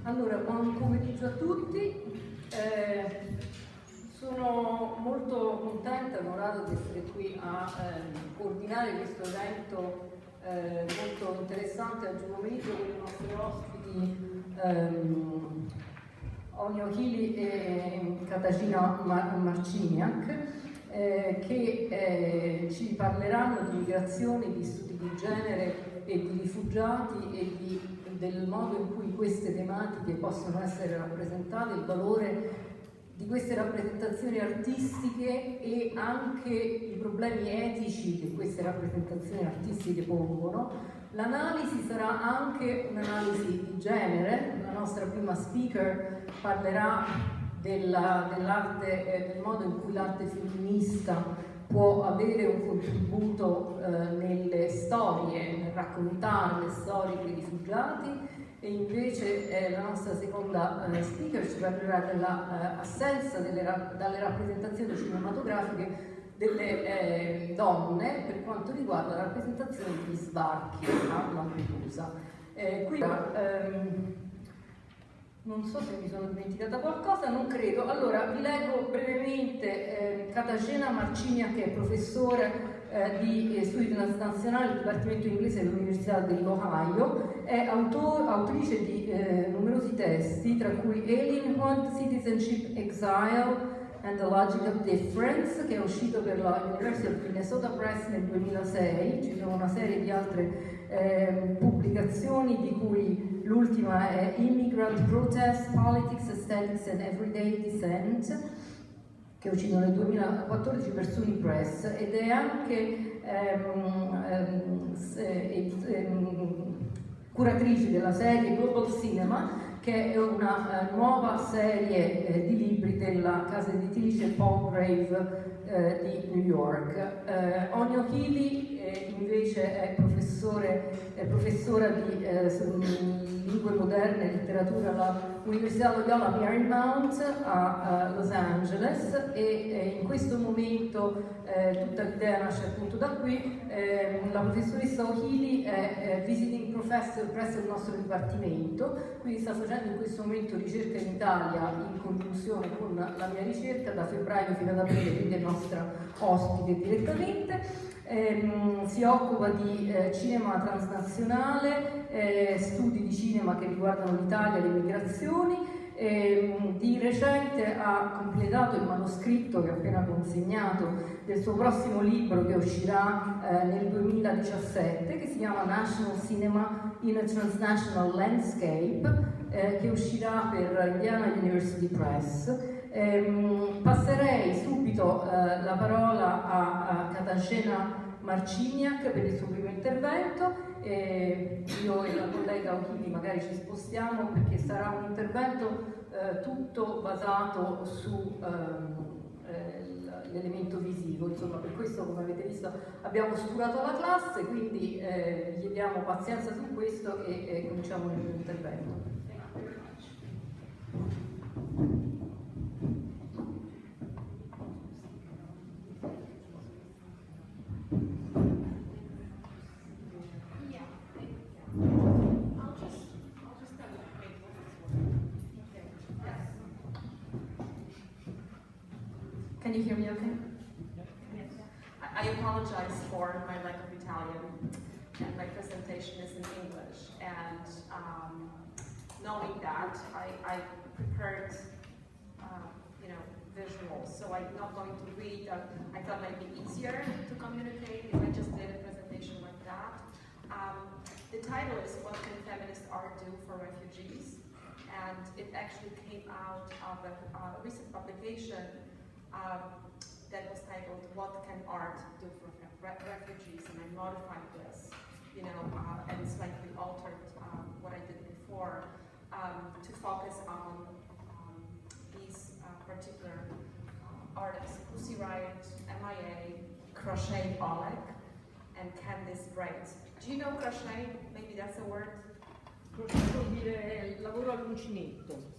Allora, buon pomeriggio a tutti. Sono molto contenta e onorata di essere qui a coordinare questo evento molto interessante oggi pomeriggio con i nostri ospiti Aine e Katarzyna Marciniak, che ci parleranno di migrazione, di studi di genere e di rifugiati e del modo in cui queste tematiche possono essere rappresentate, il valore di queste rappresentazioni artistiche e anche i problemi etici che queste rappresentazioni artistiche pongono. L'analisi sarà anche un'analisi di genere. La nostra prima speaker parlerà dell'arte, del modo in cui l'arte femminista può avere un contributo nelle storie, nel raccontare le storie dei rifugiati, e invece la nostra seconda speaker ci parlerà dell'assenza dalle rappresentazioni cinematografiche delle donne per quanto riguarda la rappresentazione degli sbarchi a Lampedusa. Non so se mi sono dimenticata qualcosa, non credo. Allora, vi leggo brevemente Katarzyna Marciniak, che è professore di studi transnazionali del Dipartimento Inglese dell'Università dell'Ohio, è autrice di numerosi testi, tra cui Alienhood, Citizenship, Exile and the Logic of Difference, che è uscito per la University of Minnesota Press nel 2006. Ci sono una serie di altre pubblicazioni, di cui l'ultima è Immigrant Protest, Politics, Aesthetics and Everyday Dissent, che è uscito nel 2014 per SUNY Press, ed è anche curatrice della serie Global Cinema, che è una nuova serie di libri della casa editrice Palgrave di New York. Aine invece è professora di lingue moderne e letteratura all'Università Loyola Marymount a Los Angeles, e in questo momento tutta l'idea nasce appunto da qui. La professoressa Aine è visiting professor presso il nostro dipartimento, quindi sta facendo in questo momento ricerca in Italia in congiunzione con la mia ricerca da febbraio fino ad aprile, quindi è nostra ospite direttamente. Si occupa di cinema transnazionale, studi di cinema che riguardano l'Italia e le migrazioni. Di recente ha completato il manoscritto, che ha appena consegnato, del suo prossimo libro, che uscirà nel 2017, che si chiama National Cinema in a Transnational Landscape, che uscirà per Indiana University Press. Passerei subito la parola a Katarzyna Marciniak per il suo primo intervento. Io e la collega Aine magari ci spostiamo, perché sarà un intervento tutto basato su l'elemento visivo. Insomma, per questo, come avete visto, abbiamo oscurato la classe, quindi vi chiediamo pazienza su questo e cominciamo il mio intervento. Can you hear me okay? I apologize for my lack of Italian, and my presentation is in English. And knowing that, I prepared visuals, so I'm not going to read. I thought it might be easier to communicate if I just did a presentation like that. The title is What Can Feminist Art Do for Refugees? And it actually came out of a recent publication that was titled What Can Art Do for Refugees? And I modified this, and slightly altered what I did before to focus on these particular artists: Pussy Riot, MIA, Crochet Oleg, and Candice Bright. Do you know crochet? Maybe that's a word? Crochet vuol dire lavoro all'uncinetto.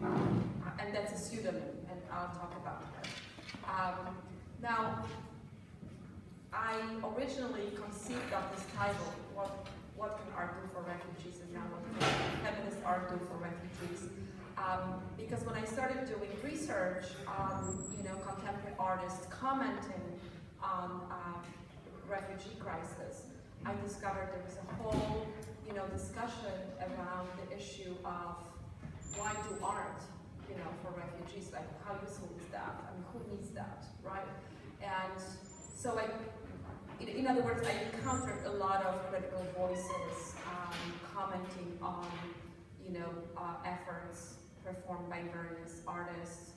And that's a pseudonym, and I'll talk about her. Now, I originally conceived of this title, What Can Art Do for Refugees? And now what can feminist art do for refugees. Because when I started doing research on, contemporary artists commenting on refugee crisis, I discovered there was a whole, discussion around the issue of why do art, for refugees, like how useful is that? I mean, who needs that, right? And so in other words, I encountered a lot of critical voices commenting on, efforts performed by various artists.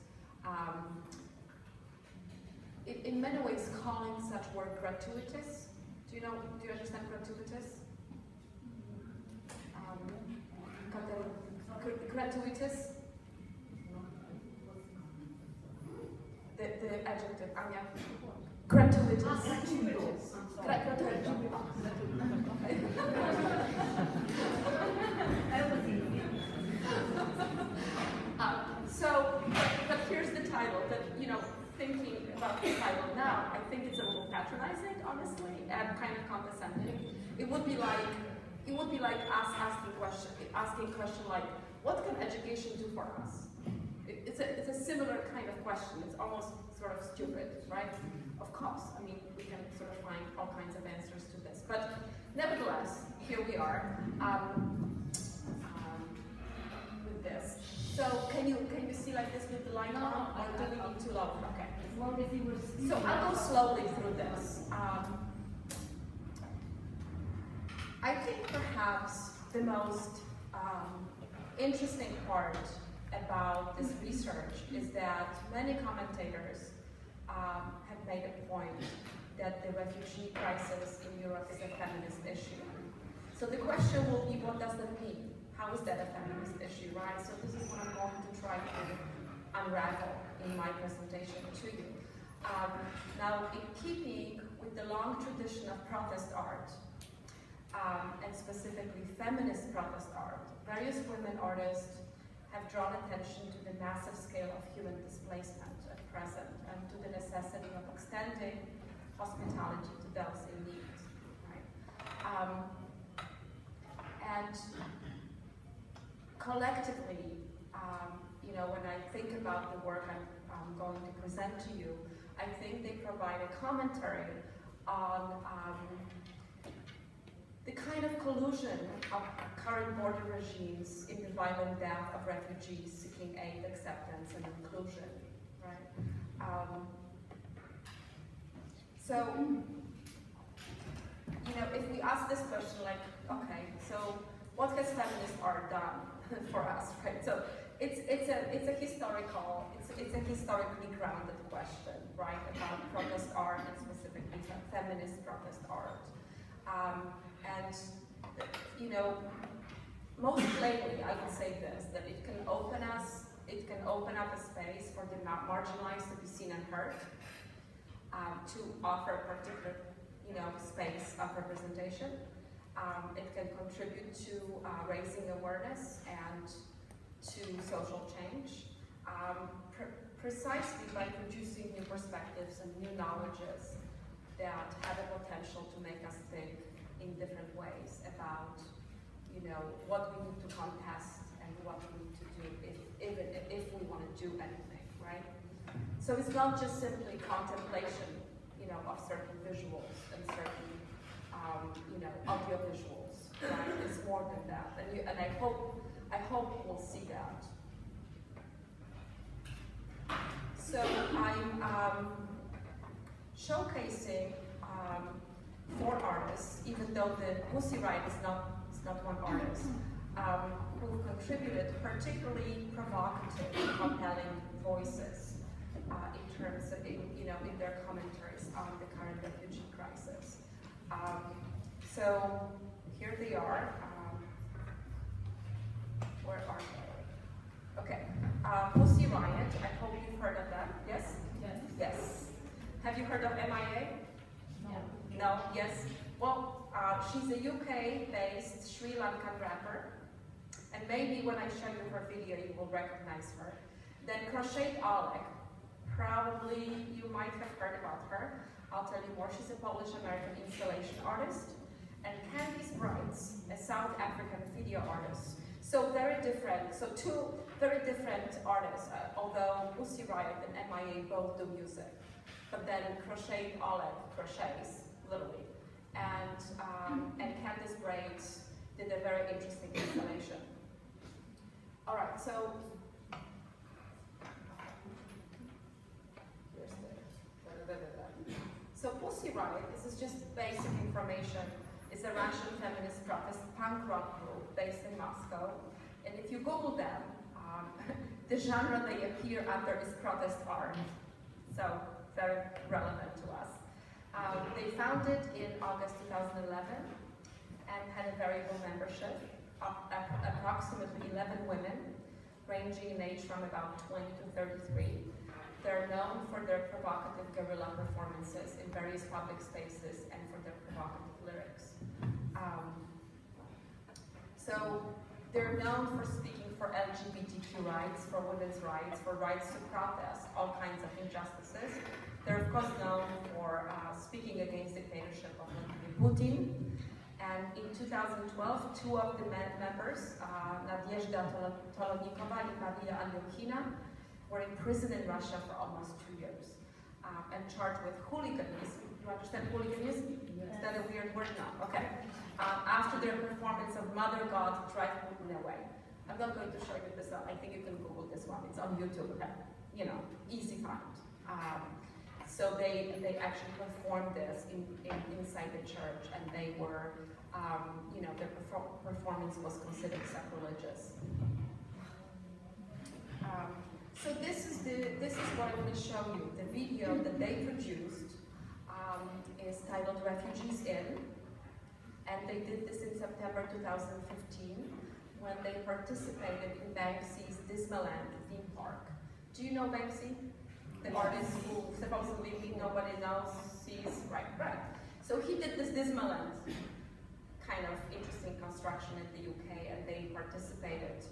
In many ways, calling such work gratuitous. Do you understand gratuitous? Gratuitous? The adjective, Anya. Gratuitous. Gratuitous. But here's the title. That thinking about the title now, I think it's a little patronizing, honestly, and kind of condescending. It would be like us asking a question like, what can education do for us? It's a similar kind of question. It's almost sort of stupid, right? Of course. I mean, we can sort of find all kinds of answers to this. But nevertheless, here we are with this. So can you see like this with the line on, or do we need too low? Okay. So I'll go slowly through this. I think perhaps the most interesting part about this research is that many commentators have made a point that the refugee crisis in Europe is a feminist issue. So the question will be, what does that mean? How is that a feminist issue, right? So this is what I'm going to try to unravel in my presentation to you. Now, in keeping with the long tradition of protest art, and specifically feminist protest art, various women artists have drawn attention to the massive scale of human displacement at present and to the necessity of extending hospitality to those in need. Right? And collectively, when I think about the work I'm going to present to you, I think they provide a commentary on the kind of collusion of current border regimes in the violent death of refugees seeking aid, acceptance, and inclusion, right? If we ask this question, like, okay, so what has feminist art done for us, right? So it's a historically grounded question, right, about protest art and specifically feminist protest art. Most plainly, I would say this, that it can open up a space for the marginalized to be seen and heard, to offer a particular, space of representation. It can contribute to raising awareness and to social change, precisely by producing new perspectives and new knowledges that have a potential to make us think in different ways about, what we need to contest and what we need to do if we want to do anything, right? So it's not just simply contemplation, of certain visuals and certain, audio visuals, right? It's more than that, and I hope we'll see that. So I'm showcasing 4 artists, even though the Pussy Riot is not one artist, who contributed particularly provocative, compelling voices in terms of, in their commentaries on the current refugee crisis. So here they are. Where are they? Okay. Pussy Riot. I hope you've heard of them. Yes? Yes. Yes. Have you heard of MIA? No. No? Yes? Well, she's a UK-based Sri Lankan rapper, and maybe when I show you her video, you will recognize her. Then Crochet Oleg, probably you might have heard about her. I'll tell you more. She's a Polish-American installation artist. And Candice Brights, a South African video artist. So two very different artists, although Pussy Riot and MIA both do music. But then Crocheted Olive crochets, literally. And Candice Braids did a very interesting installation. All right, so So Pussy Riot, this is just basic information, is a Russian feminist protest punk rock group based in Moscow. And if you Google them, the genre they appear under is protest art. So very relevant to us. They founded in August 2011 and had a variable membership of approximately 11 women, ranging in age from about 20 to 33. They're known for their provocative guerrilla performances in various public spaces and for their provocative lyrics. So they're known for speaking for LGBTQ rights, for women's rights, for rights to protest all kinds of injustices. They're of course known for speaking against dictatorship of Vladimir Putin. And in 2012, two of the members, Nadezhda Tolonikova and Maria Anyokhina, were imprisoned in Russia for almost 2 years and charged with hooliganism. You understand hooliganism? Yes. Is that a weird word? No. Okay. After their performance of Mother God Drive Putin Away. I'm not going to show you this. I think you can Google this one. It's on YouTube. You know, easy find. So they actually performed this inside the church, and they were, you know, their performance was considered sacrilegious. So this is what I want to show you. The video that they produced is titled Refugees In, and they did this in September 2015 when they participated in Banksy's Disneyland theme park. Do you know Banksy? The artist who supposedly nobody knows, sees, right. So he did this Disneyland kind of interesting construction in the UK, and they participated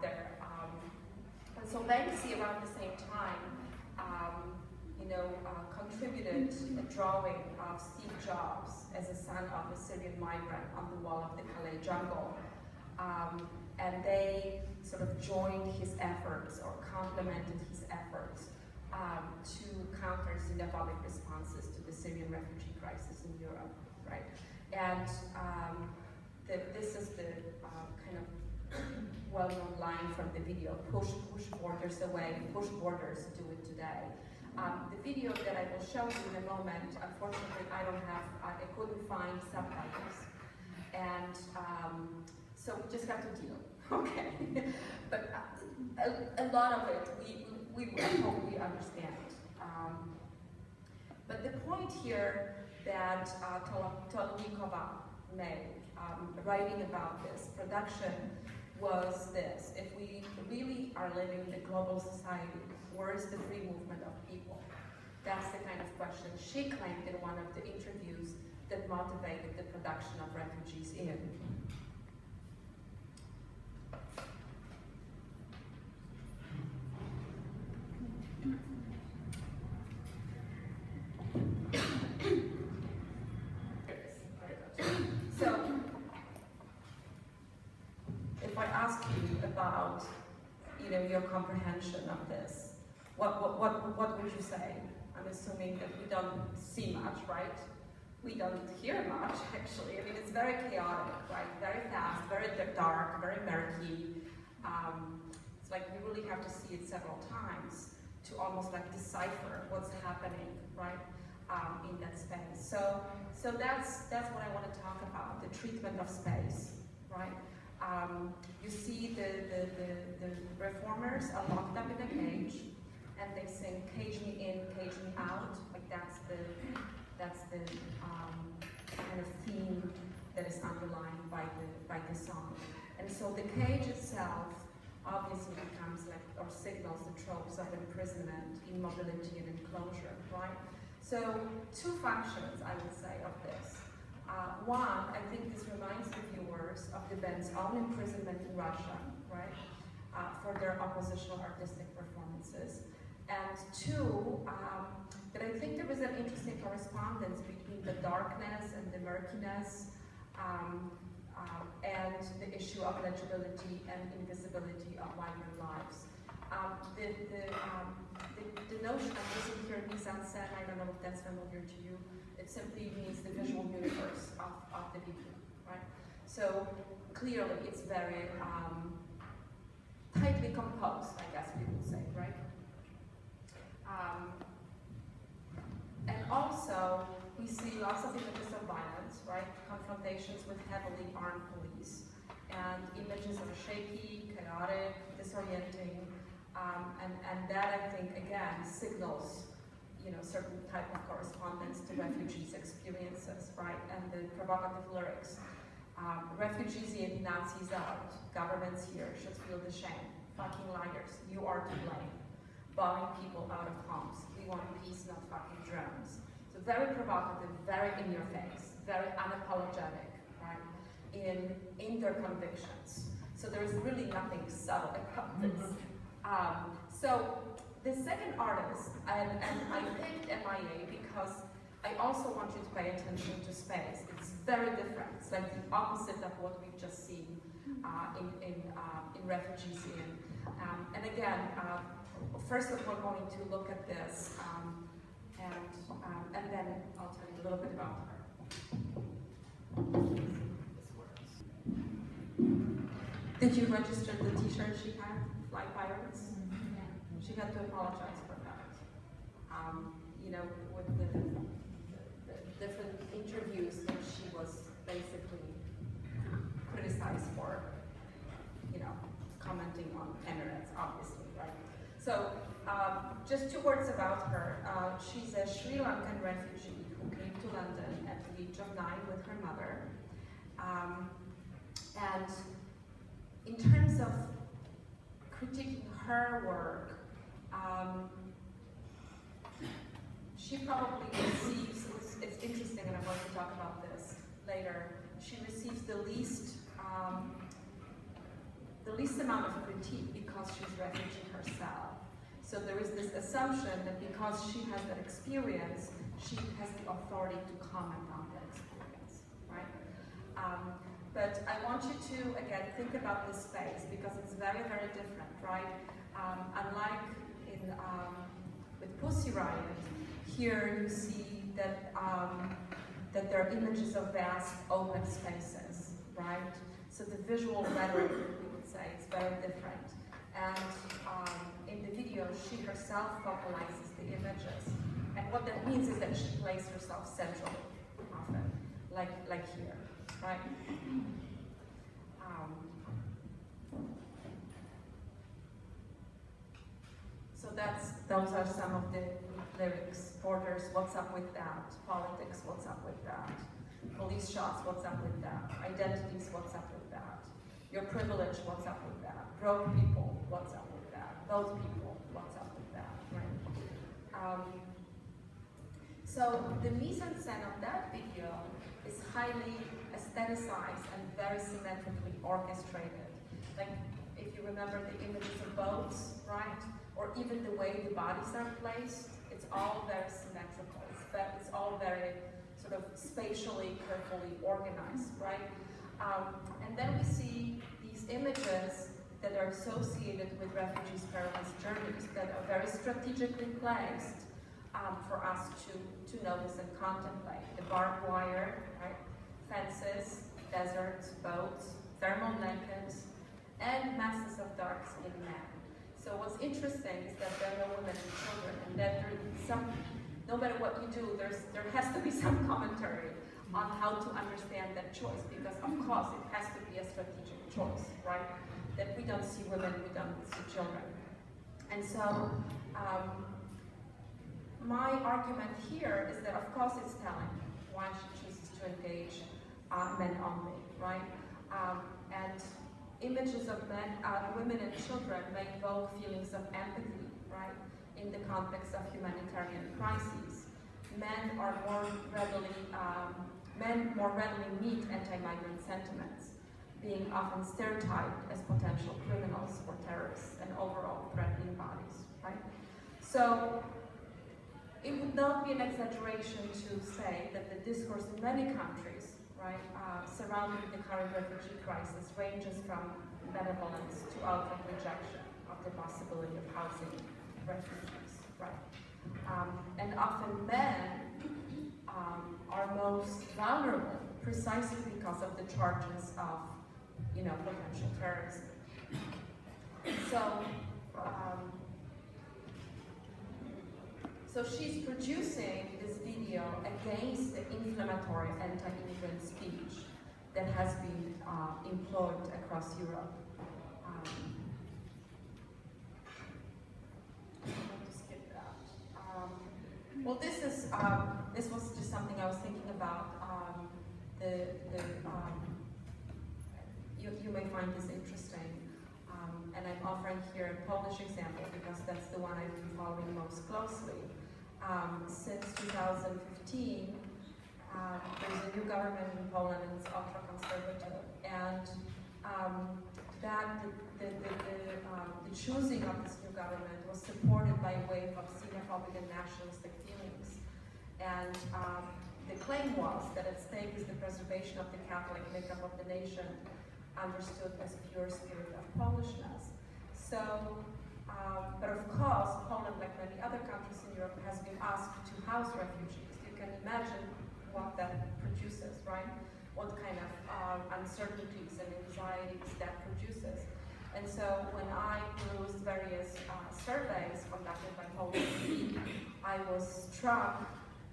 there. And so Banksy, around the same time, contributed a drawing of Steve Jobs as a son of a Syrian migrant on the wall of the Calais jungle. And they sort of joined his efforts or complemented his efforts to counter xenophobic responses to the Syrian refugee crisis in Europe, right? And this is the kind of well-known line from the video, push borders away, push borders, do it today. The video that I will show you in a moment, unfortunately I couldn't find subtitles. And so we just have to deal, okay? But a lot of it, I hope we understand. But the point here that Tolonikova made, writing about this production, was this: if we really are living in a global society, where is the free movement of people? That's the kind of question she claimed in one of the interviews that motivated the production of Refugees In. About, your comprehension of this, what would you say? I'm assuming that we don't see much, right? We don't hear much, actually. I mean, it's very chaotic, right? Very fast, very dark, very murky. It's like we really have to see it several times to almost like decipher what's happening, right, in that space. So that's what I want to talk about: the treatment of space, right? You see the reformers are locked up in a cage, and they sing "Cage me in, cage me out." Like that's the kind of theme that is underlined by the song. And so the cage itself obviously becomes like, or signals the tropes of imprisonment, immobility, and enclosure, right? So two functions, I would say, of this. One, I think this reminds the viewers of the band's own imprisonment in Russia, right, for their oppositional artistic performances. And two, that I think there was an interesting correspondence between the darkness and the murkiness and the issue of legibility and invisibility of migrant lives. The notion I'm using here, mise en scène, I don't know if that's familiar to you, it simply means the visual universe of the video, right? So clearly it's very tightly composed, I guess we would say, right? And also, we see lots of images of violence, right? Confrontations with heavily armed police, and images of shaky, chaotic, disorienting, and that, I think, again, signals, you know, certain type of correspondence to refugees' experiences, right? And the provocative lyrics. Refugees in, Nazis out, governments here should feel the shame. Fucking liars, you are to blame. Bombing people out of homes. We want peace, not fucking drones. So very provocative, very in your face, very unapologetic, right? In their convictions. So there's really nothing subtle about this. So the second artist, and I picked MIA because I also want you to pay attention to space. It's very different. It's like the opposite of what we've just seen in refugees in. And again, first of all, we're going to look at this, and then I'll tell you a little bit about her. Did you register the T-shirt she had, Fly Pirates? Yeah. She had to apologize for that. You know, with the different interviews that she was basically criticized for, you know, commenting on Emirates, obviously, right? So, just 2 words about her. She's a Sri Lankan refugee who came to London at the age of 9 with her mother. And in terms of critiquing her work, she probably receives, it's interesting, and I'm going to talk about this later, she receives the least amount of critique because she's a refugee herself. So there is this assumption that because she has that experience, she has the authority to comment on that experience, right? But I want you to, again, think about this space because it's very, very different, right? Unlike with Pussy Riot, here you see that, that there are images of vast open spaces, right? So the visual rhetoric, we would say, is very different. And in the video, she herself focalizes the images. And what that means is that she plays herself centrally, often, like here, right? So those are some of the lyrics. Borders, what's up with that? Politics, what's up with that? Police shots, what's up with that? Identities, what's up with that? Your privilege, what's up with that? Broke people, what's up with that? Those people, what's up with that? Right? So the mise en scène of that video is highly aestheticized and very symmetrically orchestrated. Like, if you remember the images of boats, right? Or even the way the bodies are placed, it's all very symmetrical. It's all very sort of spatially, carefully organized, right? And then we see these images that are associated with refugees' perilous journeys that are very strategically placed for us to notice and contemplate. The barbed wire, right? Fences, deserts, boats, thermal blankets, and masses of dark-skinned men. So what's interesting is that there are no women and children, and that no matter what you do, there has to be some commentary on how to understand that choice, because of course it has to be a strategic choice, right? That we don't see women, we don't see children. And so my argument here is that of course it's telling why she chooses to engage men only, right? And images of men, women and children may evoke feelings of empathy, right? In the context of humanitarian crises. Men more readily meet anti-migrant sentiments, being often stereotyped as potential criminals or terrorists and overall threatening bodies, right? So it would not be an exaggeration to say that the discourse in many countries, right, surrounding the current refugee crisis ranges from benevolence to outright rejection of the possibility of housing refugees, right? And often men are most vulnerable precisely because of the charges of, potential terrorism. So she's producing this video against the inflammatory anti-immigrant speech that has been employed across Europe. I'm going to skip that. Well, this was just something I was thinking about. You may find this interesting. And I'm offering here a Polish example because that's the one I've been following most closely. Since 2015, there's a new government in Poland and it's ultra-conservative. And the choosing of this new government was supported by a wave of xenophobic and nationalistic feelings. And the claim was that at stake is the preservation of the Catholic makeup of the nation, understood as pure spirit of Polishness. So, but of course, Poland, like many other countries in Europe, has been asked to house refugees. You can imagine what that produces, right? What kind of uncertainties and anxieties that produces. And so when I perused various surveys conducted by Polish, I was struck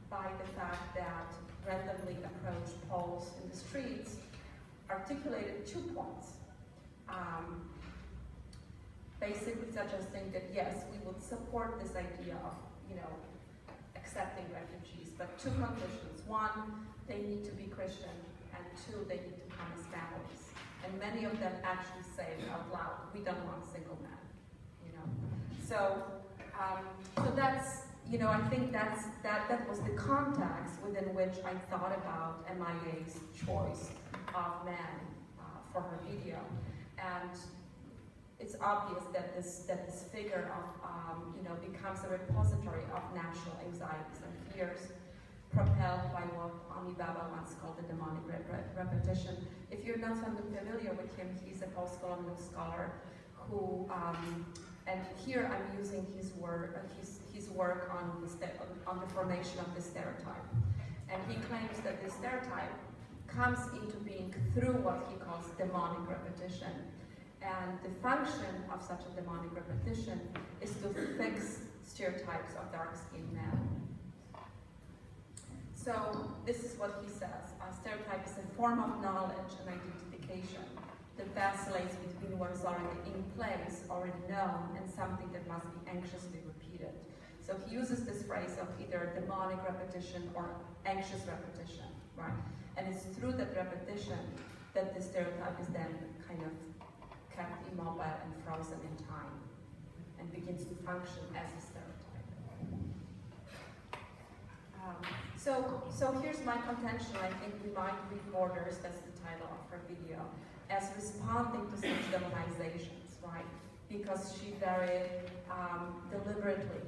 by the fact that randomly approached Poles in the streets articulated 2 points. Basically suggesting that yes, we would support this idea of, accepting refugees, but 2 conditions. 1, they need to be Christian, and 2, they need to come as families. And many of them actually say out loud, we don't want single men, So, so that's, I think that was the context within which I thought about MIA's choice of men for her video. And it's obvious that this figure of, becomes a repository of national anxieties and fears, propelled by what Ami Baba once called the demonic repetition. If you're not familiar with him, he's a post-colonial scholar who, and here I'm using his work on the formation of the stereotype. And he claims that the stereotype comes into being through what he calls demonic repetition. And the function of such a demonic repetition is to fix stereotypes of dark-skinned men. So this is what he says. A stereotype is a form of knowledge and identification that vacillates between what is already in place, already known, and something that must be anxiously repeated. So he uses this phrase of either demonic repetition or anxious repetition, right? And it's through that repetition that the stereotype is then kind of kept immobile and frozen in time and begins to function as a stereotype. So here's my contention. I think we might read Borders, that's the title of her video, as responding to such demonizations, right? Because she very deliberately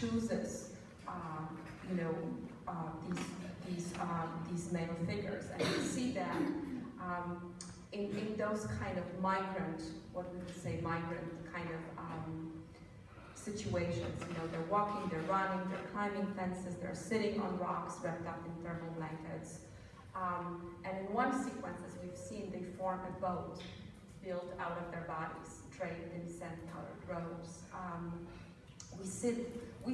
chooses, these male figures, and you see that in those kind of migrant, what we would say, migrant kind of situations. They're walking, they're running, they're climbing fences, they're sitting on rocks wrapped up in thermal blankets. And in one sequence, as we've seen, they form a boat built out of their bodies, draped in sand-colored robes. We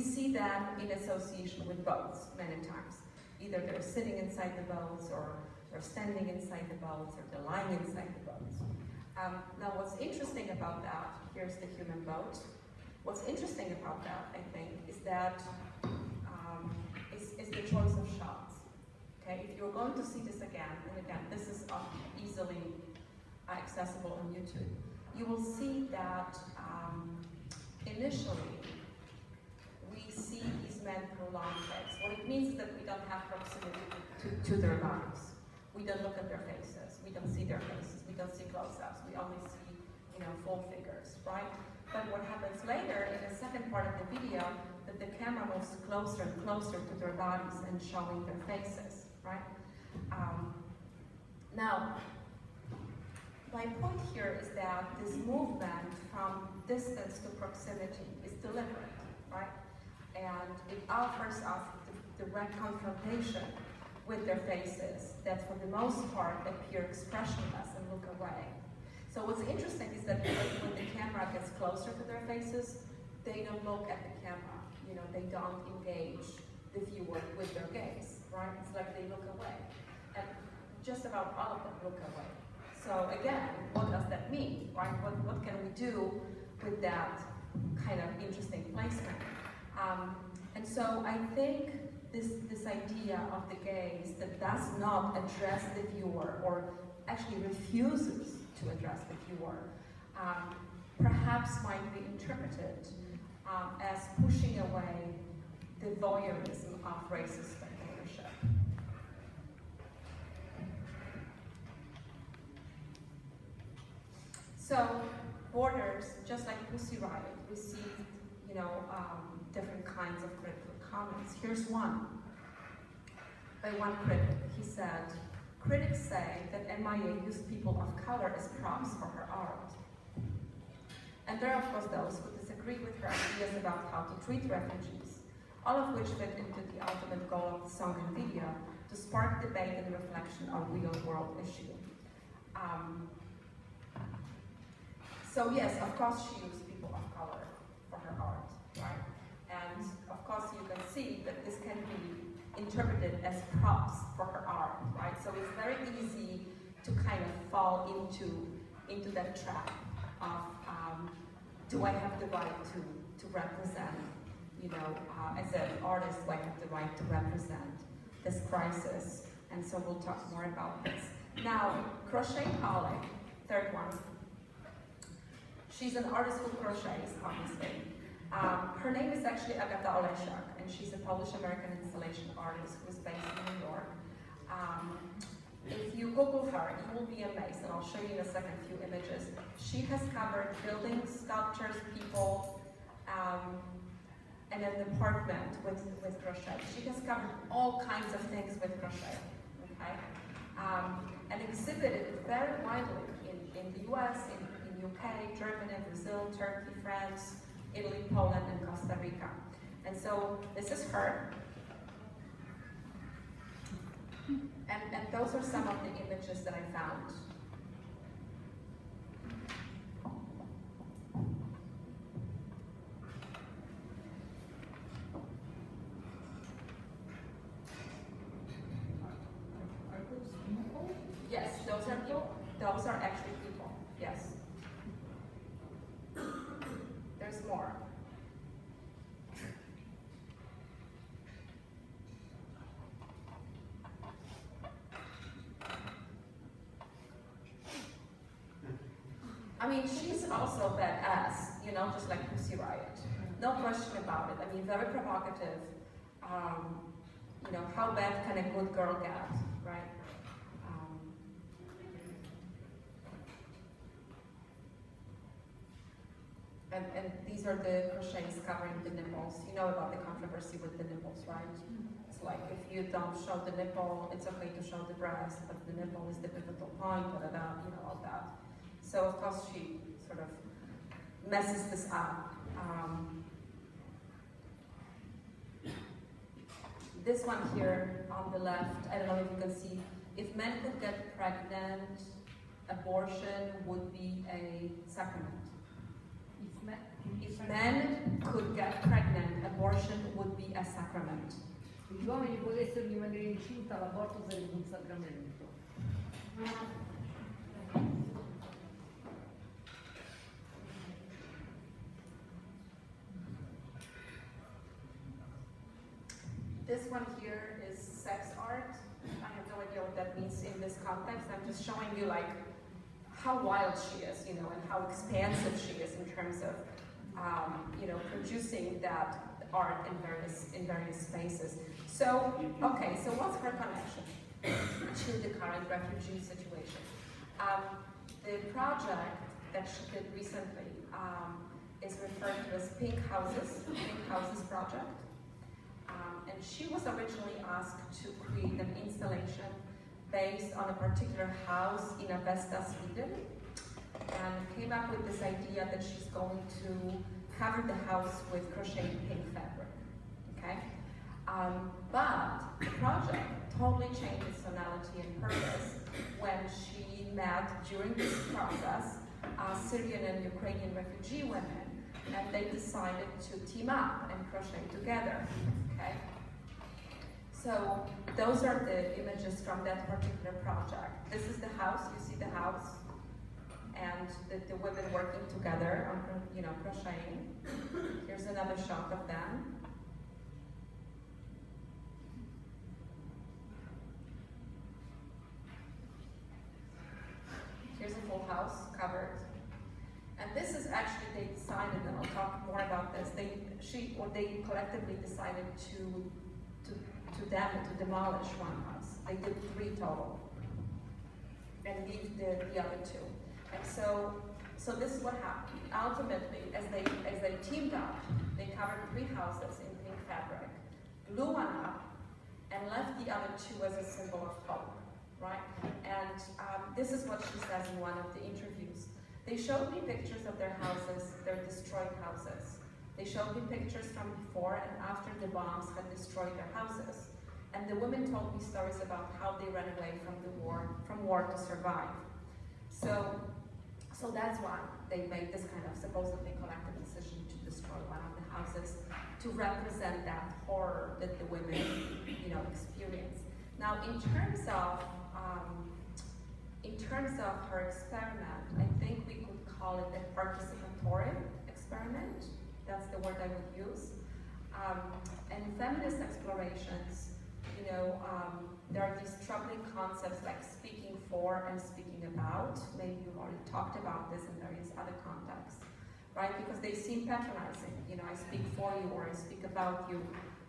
see them in association with boats many times. Either they're sitting inside the boats, or they're standing inside the boats, or they're lying inside the boats. Now what's interesting about that, here's the human boat. What's interesting about that, I think, is that is the choice of shots. Okay, if you're going to see this again, and again, this is easily accessible on YouTube, you will see that initially we see these men through long legs. What it means is that we don't have proximity to their bodies. We don't look at their faces. We don't see their faces. We don't see close-ups. We only see, full figures, right? But what happens later in the second part of the video, that the camera moves closer and closer to their bodies and showing their faces, right? Now, my point here is that this movement from distance to proximity is deliberate, right? And it offers us the direct confrontation with their faces that for the most part appear expressionless and look away. So what's interesting is that when the camera gets closer to their faces, they don't look at the camera. You know, they don't engage the viewer with their gaze, right? It's like they look away. And just about all of them look away. So again, what does that mean, right? What can we do with that kind of interesting placement? And so I think this idea of the gaze that does not address the viewer or actually refuses to address the viewer perhaps might be interpreted as pushing away the voyeurism of racist spectatorship. So Borders, just like Pussy Riot, received different kinds of critical comments. Here's one by one critic. He said, "Critics say that MIA used people of color as props for her art." And there are of course those who disagree with her ideas about how to treat refugees, all of which fit into the ultimate goal of the song and video, to spark debate and reflection on real-world issue. So yes, of course she used people of color for her art, right? And of course you can see that this can be interpreted as props for her art, right? So it's very easy to kind of fall into that trap of do I have the right to represent, as an artist, do I have the right to represent this crisis? And so we'll talk more about this. Now, Crochet Pollock, third one. She's an artist who crochets, obviously. Her name is actually Agata Olesiak, and she's a Polish-American installation artist who's based in New York. If you Google her, you will be amazed, and I'll show you in a second a few images. She has covered buildings, sculptures, people, and an apartment with crochet. She has covered all kinds of things with crochet, okay? And exhibited very widely in the US, in UK, Germany, Brazil, Turkey, France, Italy, Poland, and Costa Rica. And so this is her. And those are some of the images that I found. Are those people? Yes, those are people. Those are actually people, yes. There's more. I mean, she's also badass, just like Pussy Riot. No question about it. I mean, very provocative. How bad can a good girl get, right? And these are the crochets covering the nipples. You know about the controversy with the nipples, right? It's like if you don't show the nipple, it's okay to show the breast, but the nipple is the pivotal point, all that. So of course she sort of messes this up. This one here on the left, I don't know if you can see, if men could get pregnant, abortion would be a sacrament. If men could get pregnant, abortion would be a sacrament. Se gli uomini potessero rimanere incinta, l'aborto sarebbe un sacramento. This one here is sex art. I have no idea what that means in this context. I'm just showing you how wild she is, and how expansive she is in terms of, producing that art in various spaces. So, okay, so what's her connection to the current refugee situation? The project that she did recently is referred to as Pink Houses Project. And she was originally asked to create an installation based on a particular house in Avesta, Sweden, and came up with this idea that she's going to cover the house with crocheted pink fabric, okay? But the project totally changed its tonality and purpose when she met, during this process, Syrian and Ukrainian refugee women, and they decided to team up and crochet together, okay? So those are the images from that particular project. This is the house, you see the house, and the women working together on, crocheting. Here's another shot of them. Here's a full house covered. And this is actually, they decided, and I'll talk more about this, they collectively decided to demolish one house. They did 3 total, and leave the other 2. And so this is what happened. Ultimately, as they teamed up, they covered 3 houses in pink fabric, blew one up, and left the other 2 as a symbol of hope, right? And this is what she says in one of the interviews. They showed me pictures of their houses, their destroyed houses. They showed me pictures from before and after the bombs had destroyed their houses. And the women told me stories about how they ran away from war to survive. So that's why they made this kind of supposedly collective decision to destroy one of the houses to represent that horror that the women, experience. Now, in terms of her experiment, I think we could call it a participatory experiment. That's the word I would use. And feminist explorations, there are these troubling concepts like speaking for and speaking about. Maybe you've already talked about this in various other contexts, right? Because they seem patronizing. I speak for you or I speak about you.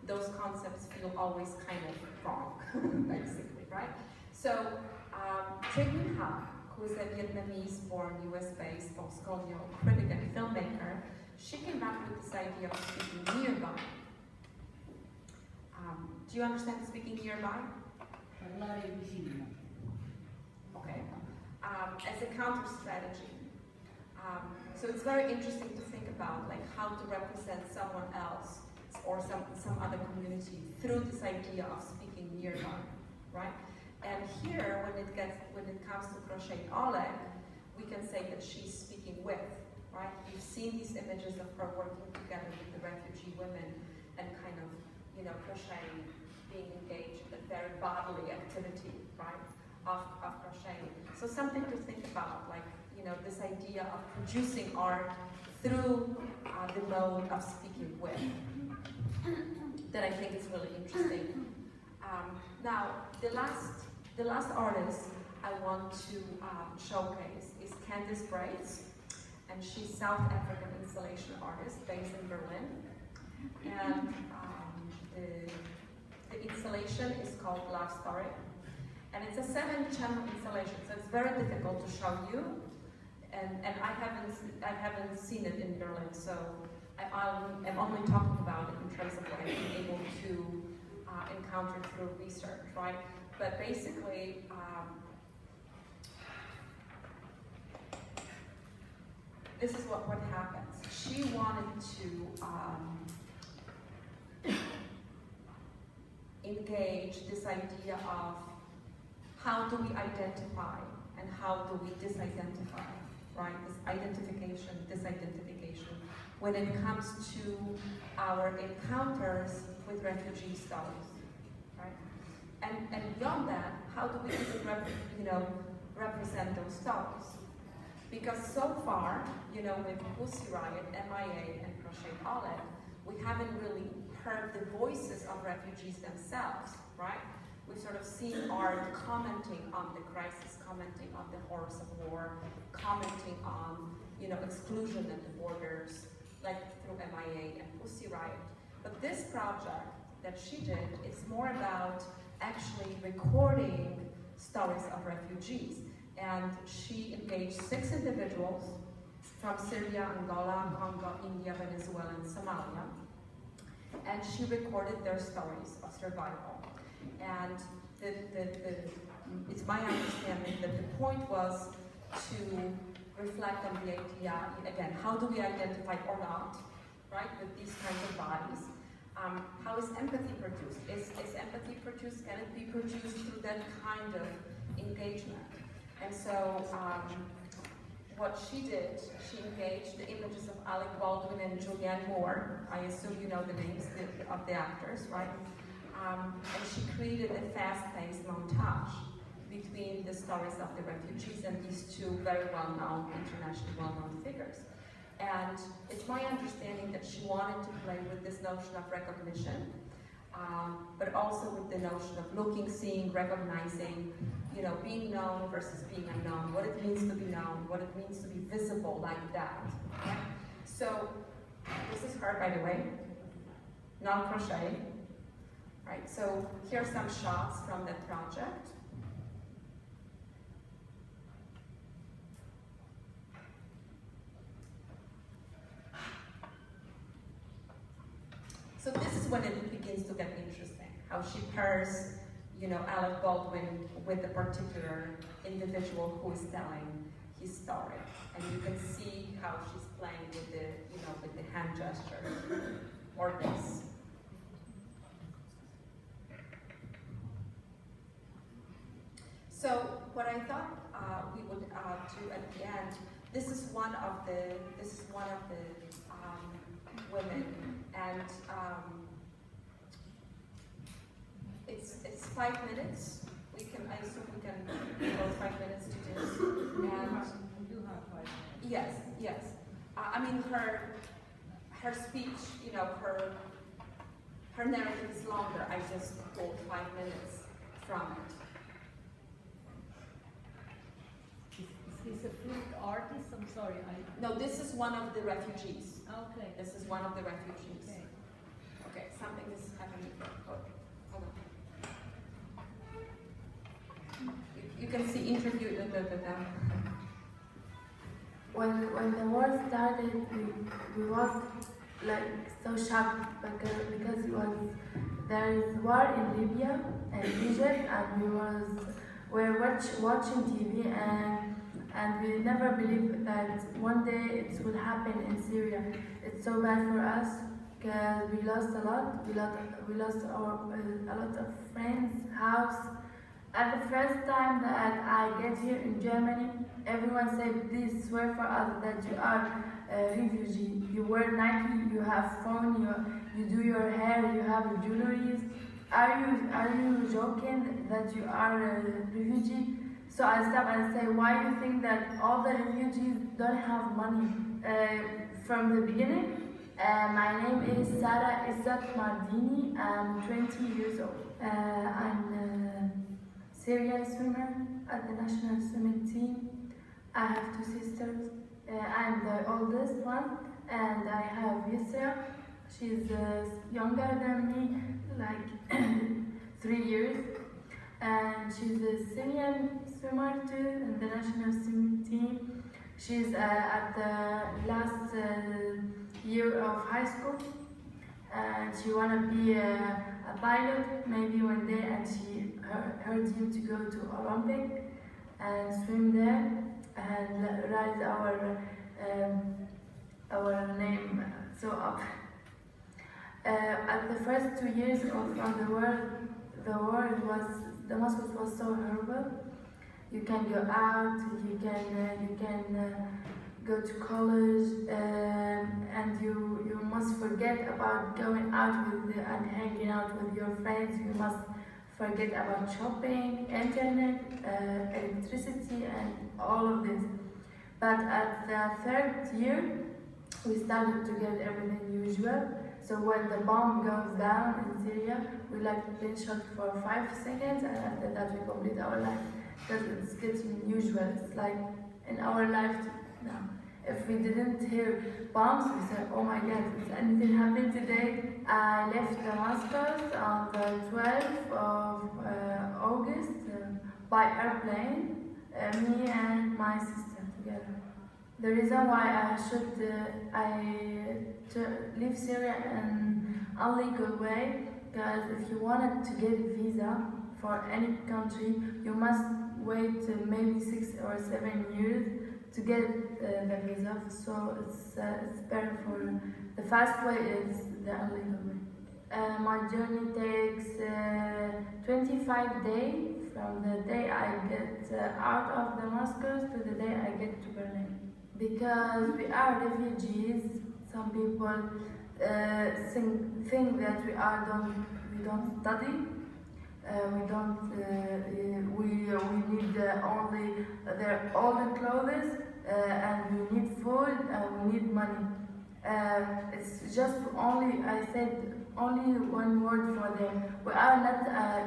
Those concepts feel always kind of wrong, basically, right? So, Trinh Minh Ha, who is a Vietnamese-born US-based post-colonial critic and filmmaker, she came up with this idea of speaking nearby. Do you understand speaking nearby? Parlare vicino. Okay. As a counter strategy. So it's very interesting to think about how to represent someone else or some other community through this idea of speaking nearby, right? And here, when it comes to Crochet Oleg, we can say that she's speaking with, right? You've seen these images of her working together with the refugee women and kind of, crocheting, being engaged in a very bodily activity, right, of crocheting. So something to think about, this idea of producing art through the mode of speaking with, that I think is really interesting. Now, the last artist I want to showcase is Candice Brace, and she's South African installation artist based in Berlin. And the installation is called Love Story, and it's a 7-channel installation, so it's very difficult to show you. And I haven't seen it in Berlin, so I'm only talking about it in terms of what I've been able to encounter through research, right? But basically, this is what happens. She wanted to engage this idea of how do we identify and how do we disidentify, right? This identification, disidentification, when it comes to our encounters with refugee stories, right? And beyond that, how do we even represent those stories? Because so far, with Pussy Riot, MIA, and Crochet Oleg, we haven't really heard the voices of refugees themselves, right? We've sort of seen art commenting on the crisis, commenting on the horrors of war, commenting on, exclusion at the borders, like through MIA and Pussy Riot. But this project that she did, it's more about actually recording stories of refugees. And she engaged 6 individuals from Syria, Angola, Congo, India, Venezuela, and Somalia. And she recorded their stories of survival. And it's my understanding that the point was to reflect on the idea, again, how do we identify or not, right, with these kinds of bodies? How is empathy produced? Is empathy produced? Can it be produced through that kind of engagement? And so what she did, she engaged the images of Alec Baldwin and Julianne Moore. I assume you know the names of the actors, right? And she created a fast-paced montage between the stories of the refugees and these two very well-known, internationally well-known figures. And it's my understanding that she wanted to play with this notion of recognition, but also with the notion of looking, seeing, recognizing, you know, being known versus being unknown, what it means to be known, what it means to be visible like that. Okay? So this is her, by the way, non-crochet. Right, so here are some shots from that project. So this is when it begins to get interesting, how she pairs, you know, Alec Baldwin with a particular individual who is telling his story. And you can see how she's playing with the, you know, with the hand gestures, or this. So what I thought we would do at the end, this is one of the women, and it's 5 minutes. I assume we can go 5 minutes to this. And you have 5 minutes. Yes, yes. I mean her speech, you know, her narrative is longer. I just pulled 5 minutes from it. Is a flute artist? I'm sorry. No, this is one of the refugees. Okay. This is one of the refugees. Okay. Okay, something is happening. Hold on. You can see interview. When the war started, we was like so shocked because there is war in Libya and Egypt, and we're watching TV and we never believed that one day it will happen in Syria. It's so bad for us because we lost a lot. We lost a lot of friends, house. At the first time that I get here in Germany, everyone said, please swear for us that you are a refugee. You wear Nike, you have phone, you do your hair, you have jewelry. Are you joking that you are a refugee? So I stop and say, why do you think that all the refugees don't have money? From the beginning, my name is Sara Isat Mardini. I'm 20 years old. I'm a Syrian swimmer at the national swimming team. I have 2 sisters. I'm the oldest one, and I have Yusra. She's younger than me, like 3 years. And she's a Syrian swimmer too in the national swimming team. She's at the last year of high school, and she wanna be a pilot maybe one day. And her dream to go to Olympic and swim there and rise our name so up. At the first 2 years of the war Damascus was so horrible. You can go out, you can go to college, and you must forget about going out and hanging out with your friends. You must forget about shopping, internet, electricity, and all of this. But at the 3rd year, we started to get everything usual. So when the bomb goes down in Syria, we like been shot for 5 seconds, and after that we complete our life. Because it's getting usual. It's like in our life now. If we didn't hear bombs, we said, oh my God, if anything happened today? I left Damascus on the 12th of August by airplane, me and my sister together. The reason why I should leave Syria in a legal way, because if you wanted to get a visa for any country, you must wait maybe 6 or 7 years to get the visa. So it's better for the fast way is the illegal way. My journey takes 25 days from the day I get out of Damascus to the day I get to Berlin. Because we are refugees, some people think that we don't study. We need only all the clothes and we need food and we need money. It's just I said only one word for them. We are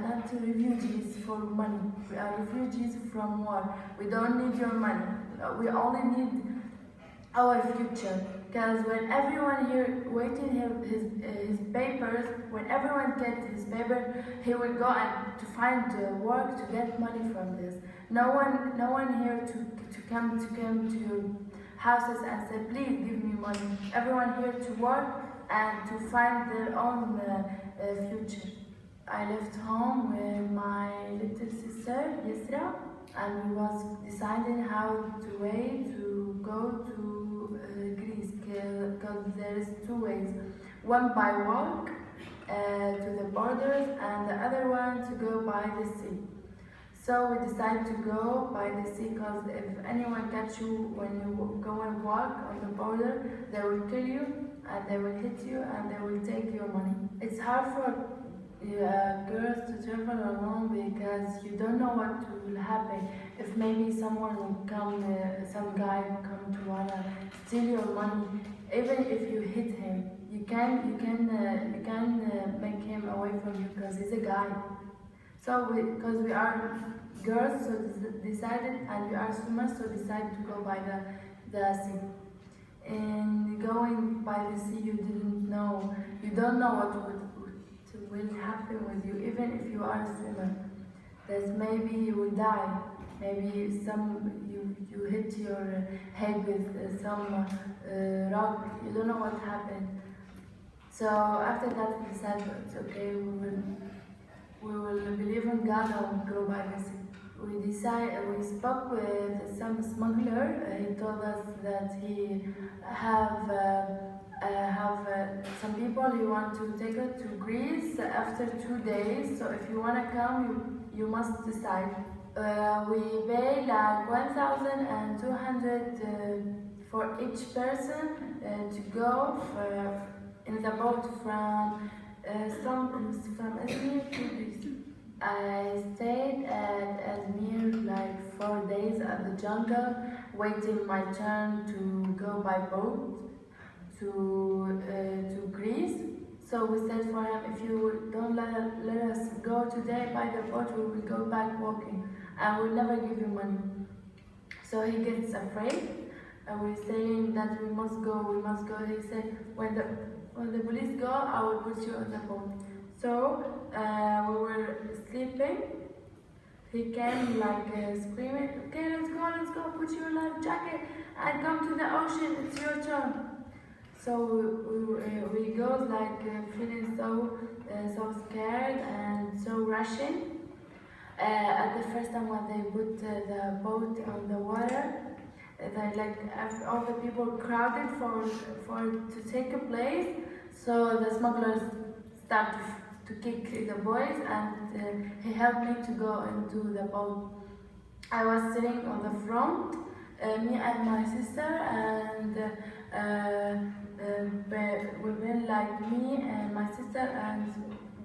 not refugees for money. We are refugees from war. We don't need your money. We only need our future. Because when everyone here waiting his papers, when everyone gets his paper, he will go to find work to get money from this. No one here to come to your houses and say, please give me money. Everyone here to work and to find their own future. I left home with my little sister, Yisra, and we was deciding how to go to Greece, because there is 2 ways. One by walk to the borders and the other one to go by the sea. So we decided to go by the sea because if anyone catch you when you go and walk on the border, they will kill you and they will hit you and they will take your money. It's hard for girls to travel alone because you don't know what will happen. If maybe someone will come, some guy will come to wanna steal your money, even if you hit him, you can make him away from you because he's a guy. So because we are girls, so decided, and we are swimmers, so decided to go by the sea. And going by the sea, you don't know what will happen with you, even if you are a swimmer. There's maybe you will die. Maybe you hit your head with some rock. You don't know what happened. So after that, we decided it's okay. We will believe in God and go by the sea. We spoke with some smuggler. He told us that he have some people he want to take it to Greece after 2 days. So if you want to come, you must decide. We pay like 1,200 for each person to go in the boat from Izmir to Greece. I stayed at Izmir like 4 days at the jungle, waiting my turn to go by boat to Greece. So we said for him, if you don't let us go today by the boat, we will go back walking and we'll never give you money. So he gets afraid and we're saying that we must go. He said, when the police go, I will put you on the boat. So we were sleeping. He came like screaming, okay, let's go, put your life jacket and come to the ocean, it's your turn. So we go like feeling so scared and so rushing. At the first time when they put the boat on the water, all the people crowded to take a place. So the smugglers started to kick the boys, and he helped me to go into the boat. I was sitting on the front, me and my sister, and women like me and my sister and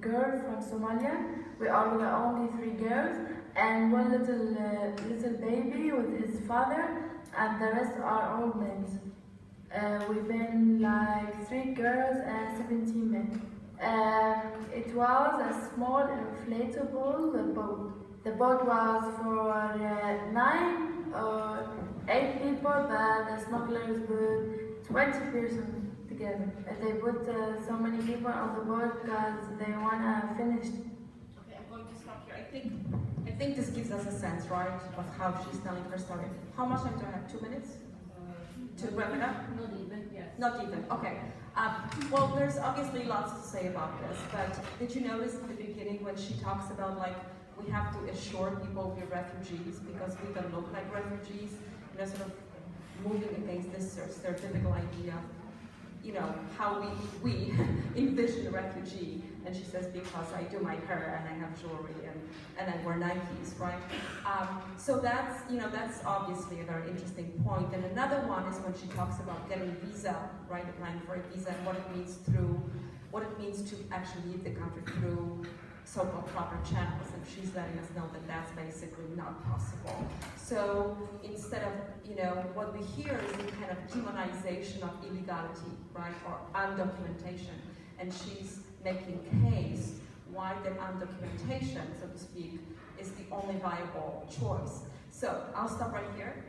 girl from Somalia. We are the only 3 girls and one little baby with his father, and the rest are old men. We've been like 3 girls and 17 men. It was a small inflatable boat. The boat was for 9 or 8 people, but the smugglers put 20 persons together. They put so many people on the boat because they want to finish. Okay, I'm going to stop here. I think this gives us a sense, right, of how she's telling her story. How much time do I have? 2 minutes? To wrap it up? Not even, yes. Not even, okay. Well, there's obviously lots to say about this, but did you notice at the beginning when she talks about like we have to assure people we're refugees because we don't look like refugees, you know, sort of moving against this stereotypical idea, you know, how we envision a refugee. And she says, because I do my hair and I have jewelry and I wear Nikes, right? So that's, you know, that's obviously a very interesting point. And another one is when she talks about getting a visa, right, applying for a visa and what it means to actually leave the country through so-called proper channels, and she's letting us know that that's basically not possible. So instead of, you know, what we hear is the kind of demonization of illegality, right, or undocumentation, and she's making case why the undocumentation, so to speak, is the only viable choice. So I'll stop right here.